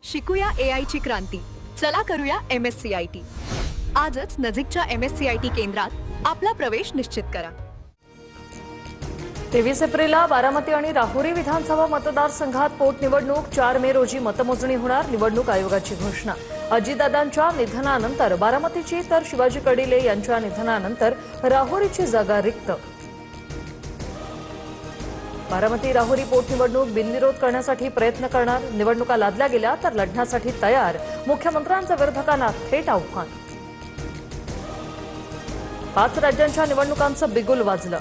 शिकूया AI ची क्रांती. चला करूया MSCIT. आजच नजीकच्या MSCIT केंद्रात आपला प्रवेश निश्चित करा. 23 एप्रिलला बारामती आणि राहुरी विधानसभा मतदारसंघात पोटनिवडणूक. 4 मे रोजी मतमोजणी होणार. निवडणूक आयोगाची घोषणा. अजितदादांच्या निधनानंतर बारामतीची तर शिवाजी कडिले यांच्या निधनानंतर राहुरीची जागा रिक्त. बारामती राहुरी पोटनिवडणूक बिनविरोध करण्यासाठी प्रयत्न करणार. निवडणुका लादल्या गेल्या तर लढण्यासाठी तयार. मुख्यमंत्र्यांच्या विरोधकांना थेट आव्हान. 5 राज्यांच्या निवडणुकांचं बिगुल वाजलं.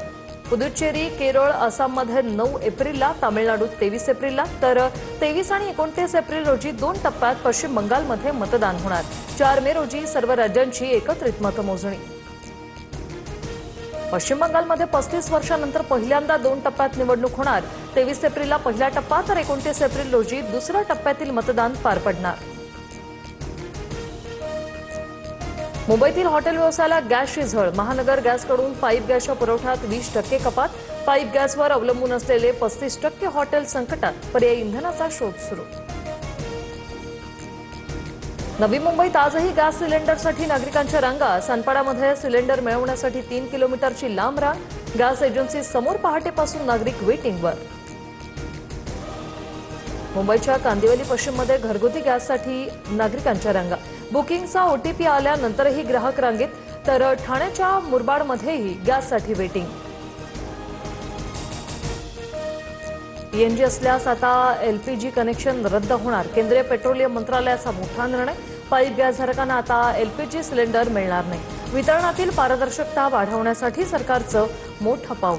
पुदुच्चेरी, केरळ, आसाममध्ये 9 एप्रिलला, तामिळनाडूत 23 एप्रिलला तर 23 आणि 29 एप्रिल रोजी 2 टप्प्यात पश्चिम बंगालमध्ये मतदान होणार. 4 मे रोजी सर्व राज्यांची एकत्रित मतमोजणी. पश्चिम बंगालमध्ये 35 वर्षांनंतर पहिल्यांदा 2 टप्प्यात निवडणूक होणार. 23 एप्रिलला पहिला टप्पा तर 29 एप्रिल रोजी दुसऱ्या टप्प्यातील मतदान पार पडणार. मुंबईतील हॉटेल व्यवसायाला गॅसची झळ. महानगर गॅसकडून पाईप गॅसच्या पुरवठ्यात 20% कपात. पाईप गॅसवर अवलंबून असलेले 35% हॉटेल संकटात. पर्यायी इंधनाचा शोध सुरू. नवी मुंबईत आजही गॅस सिलेंडरसाठी नागरिकांच्या रांगा. सानपाड्यामध्ये सिलेंडर मिळवण्यासाठी 3 किलोमीटरची लांब रांग. गॅस एजन्सी समोर पहाटेपासून नागरिक वेटिंगवर. मुंबईच्या कांदिवली पश्चिममध्ये घरगुती गॅससाठी नागरिकांच्या रांगा. बुकिंगचा OTP आल्यानंतरही ग्राहक रांगेत. तर ठाण्याच्या मुरबाडमध्येही गॅससाठी वेटिंग. PNG असल्यास आता LPG कनेक्शन रद्द होणार. केंद्रीय पेट्रोलियम मंत्रालयाचा मोठा निर्णय. पाईप गॅसधारकांना आता LPG सिलेंडर मिळणार नाही. वितरणातील पारदर्शकता वाढवण्यासाठी सरकारचं मोठं पाऊल.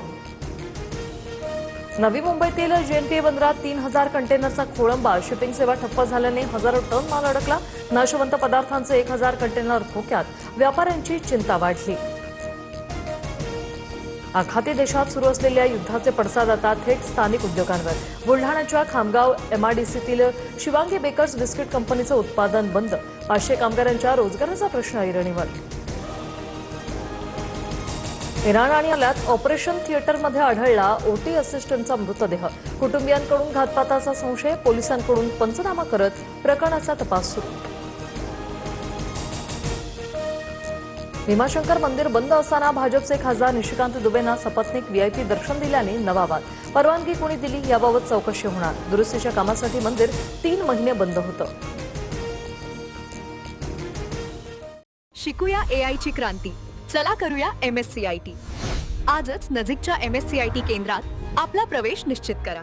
नवी मुंबईतील JNPA बंदरात 3000 कंटेनरचा खोळंबा. शिपिंग सेवा ठप्प झाल्याने हजारो टन माल अडकला. नाशवंत पदार्थांचे 1000 कंटेनर धोक्यात. व्यापाऱ्यांची चिंता वाढली. आखाती देशात सुरू असलेल्या युद्धाचे पडसाद आता थेट स्थानिक उद्योगांवर. बुलढाण्याच्या खामगाव MIDCतील शिवांगी बेकर्स बिस्किट कंपनीचं उत्पादन बंद. 500 कामगारांच्या रोजगाराचा प्रश्न ऐरणीवर. इराण आणि हल्ल्यात ऑपरेशन थिएटरमध्ये आढळला OT असिस्टंटचा मृतदेह. कुटुंबियांकडून घातपाताचा संशय. पोलिसांकडून पंचनामा करत प्रकरणाचा तपास सुरू. भीमाशंकर मंदिर बंद असताना भाजपचे खासदार निशिकांत दुबेंना सपत्नीक VIP दर्शन दिल्याने नवा वाद. परवानगी कोणी दिली याबाबत चौकशी होणार. दुरुस्तीच्या कामासाठी मंदिर 3 महिने बंद होतं. शिकूया AI ची क्रांती. चला करूया MSCIT. आजच नजीकच्या MSCIT केंद्रात आपला प्रवेश निश्चित करा.